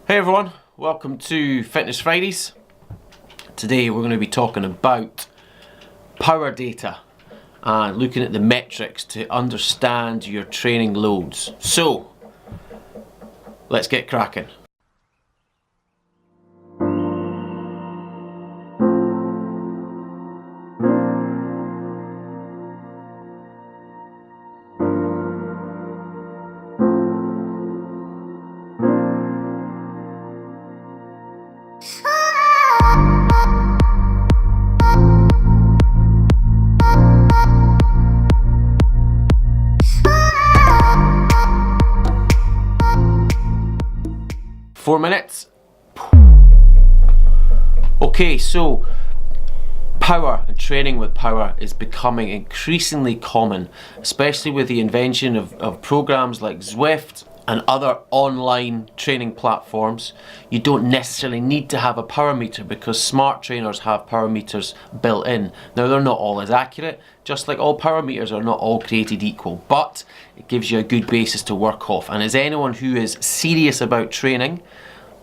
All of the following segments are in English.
Hey everyone, welcome to Fitness Fridays. Today we're going to be talking about power data and looking at the metrics to understand your training loads. So, let's get cracking. Four minutes. Okay, so power and training with power is becoming increasingly common, especially with the invention of programs like Zwift and other online training platforms. You don't necessarily need to have a power meter because smart trainers have power meters built in. Now, they're not all as accurate, just like all power meters are not all created equal, but it gives you a good basis to work off. And as anyone who is serious about training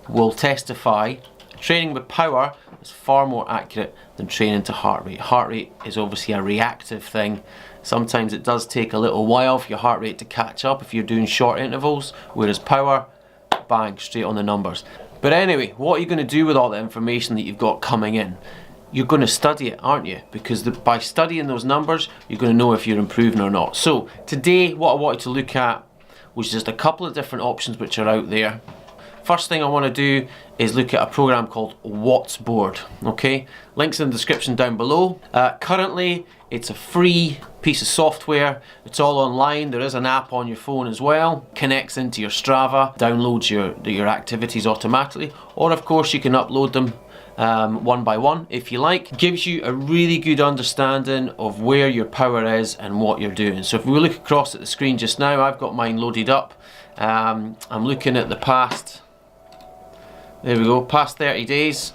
will testify, training with power is far more accurate than training to heart rate. Heart rate is obviously a reactive thing. Sometimes it does take a little while for your heart rate to catch up if you're doing short intervals, whereas power, bang, straight on the numbers. But anyway, what are you going to do with all the information that you've got coming in? You're going to study it, aren't you? Because by studying those numbers, you're going to know if you're improving or not. So today, what I wanted to look at was just a couple of different options which are out there. First thing I want to do is look at a program called WattsBoard. Okay, links in the description down below. Currently, it's a free piece of software. It's all online. There is an app on your phone as well. Connects into your Strava, downloads your activities automatically, or of course you can upload them one by one if you like. Gives you a really good understanding of where your power is and what you're doing. So if we look across at the screen just now, I've got mine loaded up. I'm looking at the past. There we go, past 30 days.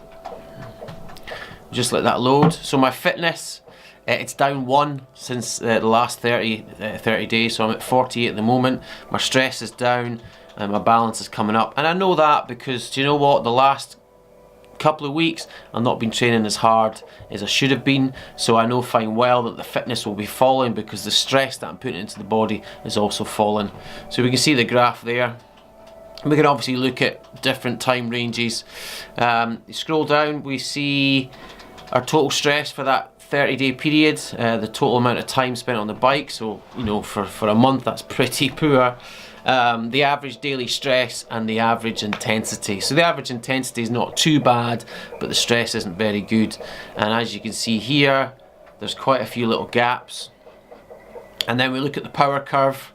Just let that load. So my fitness, it's down 1 since the last 30 days, so I'm at 48 at the moment. My stress is down and my balance is coming up. And I know that because, do you know what, the last couple of weeks I've not been training as hard as I should have been, so I know fine well that the fitness will be falling because the stress that I'm putting into the body is also falling. So we can see the graph there. We can obviously look at different time ranges. You scroll down, we see our total stress for that 30-day period, the total amount of time spent on the bike. So, you know, for a month, that's pretty poor. The average daily stress and the average intensity. So the average intensity is not too bad, but the stress isn't very good. And as you can see here, there's quite a few little gaps. And then we look at the power curve.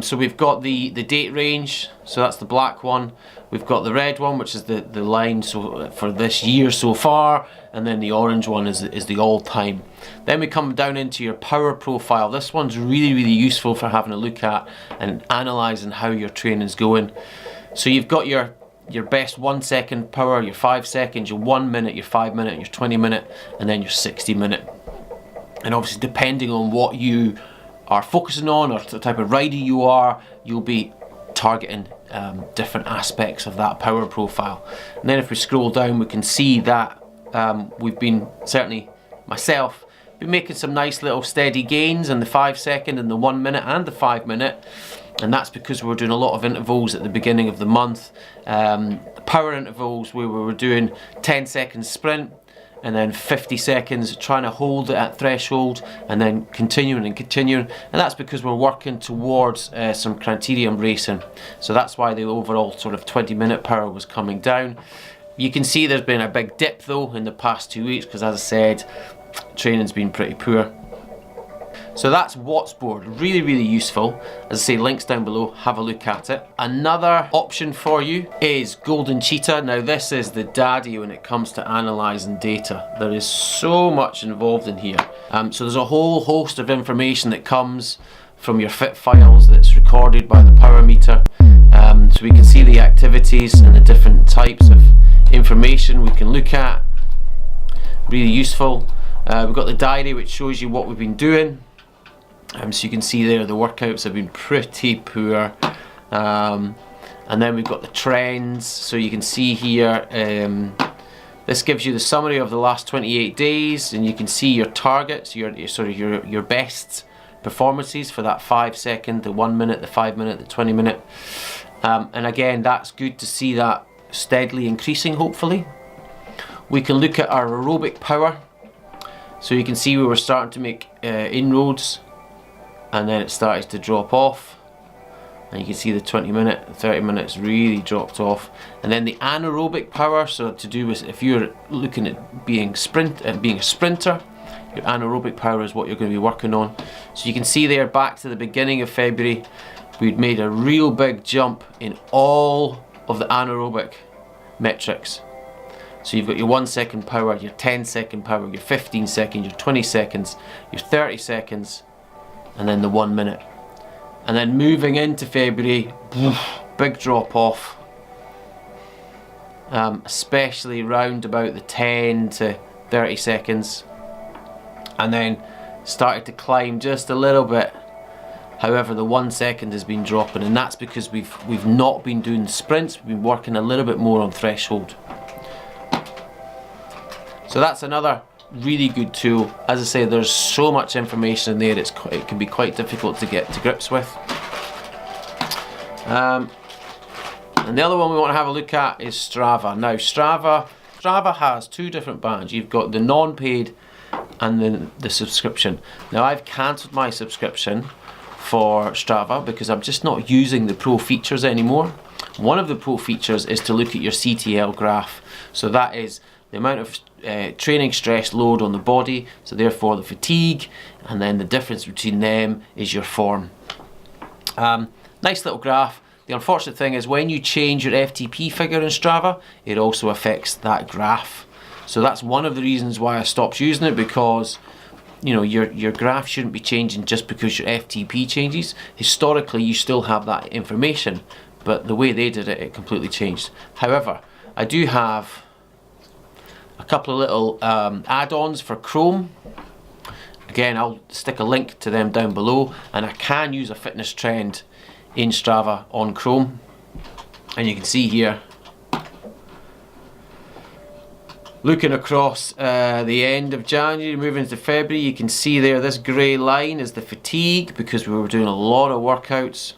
So we've got the date range, so that's the black one. We've got the red one, which is the line so for this year so far, and then the orange one is the all-time. Then we come down into your power profile. This one's really useful for having a look at and analysing how your training's going. So you've got your best 1 second power, your 5 seconds, your 1 minute, your 5 minute, your 20 minute, and then your 60 minute. And obviously depending on what you are focusing on or the type of rider you are, you'll be targeting different aspects of that power profile. And then if we scroll down, we can see that we've been, certainly myself, been making some nice little steady gains in the 5 second and the 1 minute and the 5 minute. And that's because we're doing a lot of intervals at the beginning of the month. Power intervals where we were doing 10 seconds sprint, and then 50 seconds trying to hold it at threshold, and then continuing. And that's because we're working towards some criterium racing. So that's why the overall sort of 20-minute power was coming down. You can see there's been a big dip though in the past 2 weeks because, as I said, training's been pretty poor. So that's WattsBoard, really useful. As I say, links down below, have a look at it. Another option for you is Golden Cheetah. Now this is the daddy when it comes to analysing data. There is so much involved in here. So there's a whole host of information that comes from your fit files that's recorded by the power meter. So we can see the activities and the different types of information we can look at. Really useful. We've got the diary which shows you what we've been doing. So you can see there the workouts have been pretty poor. And then we've got the trends. So you can see here, this gives you the summary of the last 28 days, and you can see your targets, your best performances for that 5 second, the 1 minute, the 5 minute, the 20 minute. And again, that's good to see that steadily increasing, hopefully. We can look at our aerobic power. So you can see we were starting to make inroads, and then it started to drop off. And you can see the 20 minute, 30 minutes really dropped off. And then the anaerobic power, so to do with if you're looking at being a sprinter, your anaerobic power is what you're going to be working on. So you can see there, back to the beginning of February, we'd made a real big jump in all of the anaerobic metrics. So you've got your 1 second power, your 10 second power, your 15 seconds, your 20 seconds, your 30 seconds, and then the 1 minute. And then moving into February, big drop off, especially round about the 10 to 30 seconds, and then started to climb just a little bit. However, the 1 second has been dropping, and that's because we've not been doing sprints. We've been working a little bit more on threshold. So that's another really good tool. As I say, there's so much information in there, it can be quite difficult to get to grips with. And the other one we want to have a look at is Strava. Now Strava has two different bands. You've got the non-paid and the subscription. Now I've cancelled my subscription for Strava because I'm just not using the pro features anymore. One of the pro features is to look at your CTL graph. So that is the amount of training stress load on the body, so therefore the fatigue, and then the difference between them is your form. Nice little graph. The unfortunate thing is when you change your FTP figure in Strava, it also affects that graph. So that's one of the reasons why I stopped using it, because you know your graph shouldn't be changing just because your FTP changes. Historically you still have that information, but the way they did it, it completely changed. However, I do have a couple of little add-ons for Chrome. Again, I'll stick a link to them down below, and I can use a fitness trend in Strava on Chrome. And you can see here, looking across the end of January, moving into February, you can see there this grey line is the fatigue, because we were doing a lot of workouts.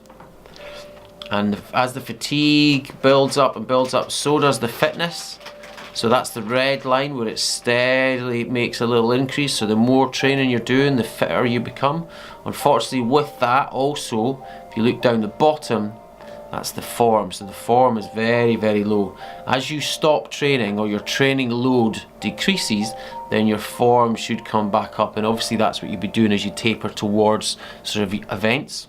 And as the fatigue builds up and builds up, so does the fitness. So that's the red line where it steadily makes a little increase. So the more training you're doing, the fitter you become. Unfortunately, with that also, if you look down the bottom, that's the form. So the form is very, very low. As you stop training or your training load decreases, then your form should come back up. And obviously that's what you'd be doing as you taper towards sort of events.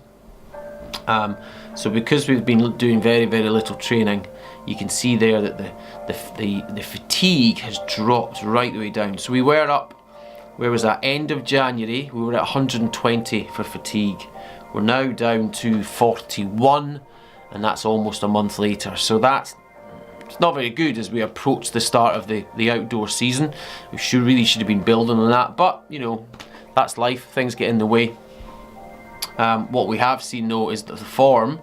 So because we've been doing very, very little training, you can see there that the fatigue has dropped right the way down. So we were up, where was that, end of January, we were at 120 for fatigue. We're now down to 41, and that's almost a month later. So it's not very good as we approach the start of the outdoor season. We really should have been building on that, but you know, that's life, things get in the way. What we have seen though is that the form,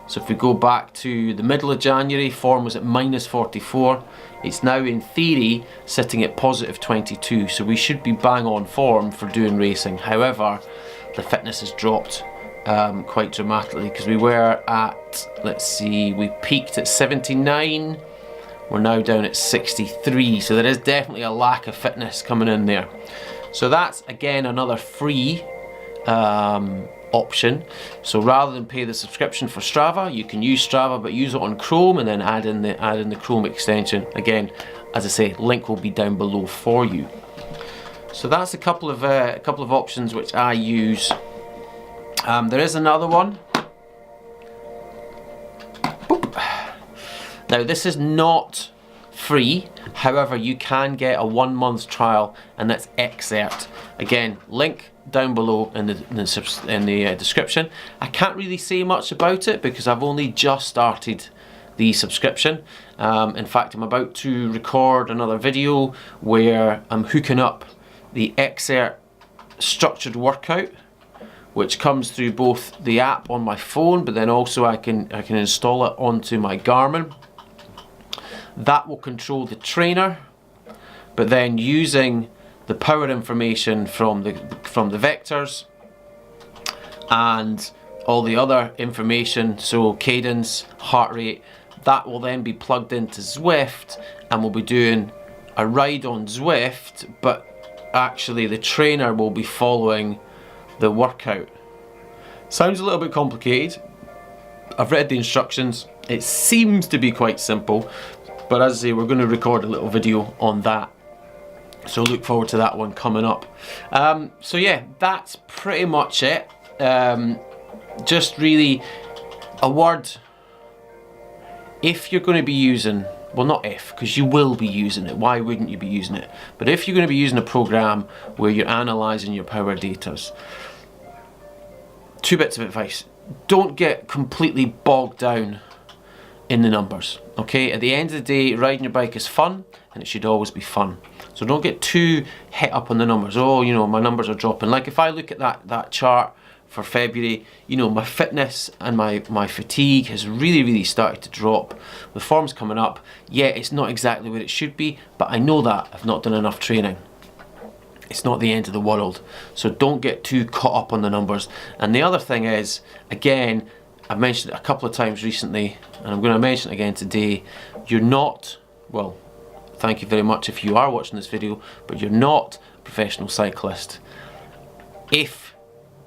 so if we go back to the middle of January, form was at minus 44. It's now in theory sitting at positive 22, so we should be bang on form for doing racing. However, the fitness has dropped quite dramatically, because we were at, let's see, we peaked at 79, we're now down at 63, so there is definitely a lack of fitness coming in there. So that's again another free option. So rather than pay the subscription for Strava, you can use Strava but use it on Chrome, and then add in the Chrome extension. Again, as I say, link will be down below for you. So that's a couple of options which I use. There is another one. Boop. Now this is not free, however you can get a 1 month trial, and that's Xcert. Again, link down below in the description. I can't really say much about it because I've only just started the subscription. In fact, I'm about to record another video where I'm hooking up the Xcert structured workout which comes through both the app on my phone, but then also I can install it onto my Garmin. That will control the trainer, but then using the power information from the vectors and all the other information, so cadence, heart rate, that will then be plugged into Zwift, and we'll be doing a ride on Zwift, but actually the trainer will be following the workout. Sounds a little bit complicated. I've read the instructions. It seems to be quite simple, but as I say, we're going to record a little video on that. So look forward to that one coming up. So yeah, that's pretty much it. Just really a word. If you're going to be using, well, not if, because you will be using it. Why wouldn't you be using it? But if you're going to be using a program where you're analysing your power datas, 2 bits of advice. Don't get completely bogged down in the numbers, okay? At the end of the day, riding your bike is fun, and it should always be fun. So don't get too hit up on the numbers. Oh, you know, my numbers are dropping. Like if I look at that chart for February, you know, my fitness and my fatigue has really started to drop. The form's coming up. Yeah, it's not exactly where it should be, but I know that I've not done enough training. It's not the end of the world. So don't get too caught up on the numbers. And the other thing is, again, I've mentioned it a couple of times recently, and I'm going to mention it again today. You're not, well, thank you very much if you are watching this video, but you're not a professional cyclist. If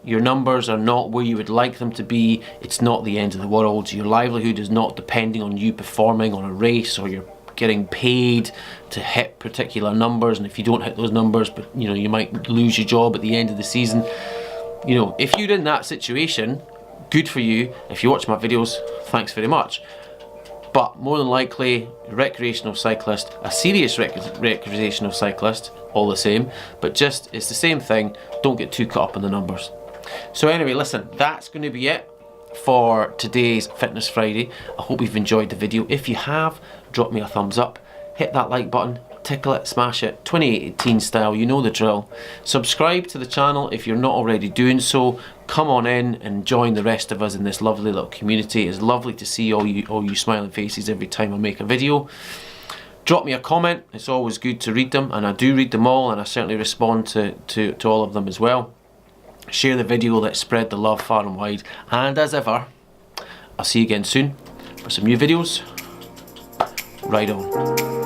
your numbers are not where you would like them to be, it's not the end of the world. Your livelihood is not depending on you performing on a race, or you're getting paid to hit particular numbers, and if you don't hit those numbers, but you know, you might lose your job at the end of the season. You know, if you're in that situation, good for you. If you watch my videos, thanks very much. But more than likely, a recreational cyclist, a serious recreational cyclist, all the same, but just, it's the same thing. Don't get too caught up in the numbers. So anyway, listen, that's going to be it for today's Fitness Friday. I hope you've enjoyed the video. If you have, drop me a thumbs up, hit that like button, tickle it, smash it, 2818 style, you know the drill. Subscribe to the channel if you're not already doing so. Come on in and join the rest of us in this lovely little community. It's lovely to see all you smiling faces every time I make a video. Drop me a comment, it's always good to read them, and I do read them all, and I certainly respond to all of them as well. Share the video, let's spread the love far and wide, and as ever, I'll see you again soon for some new videos. Ride on.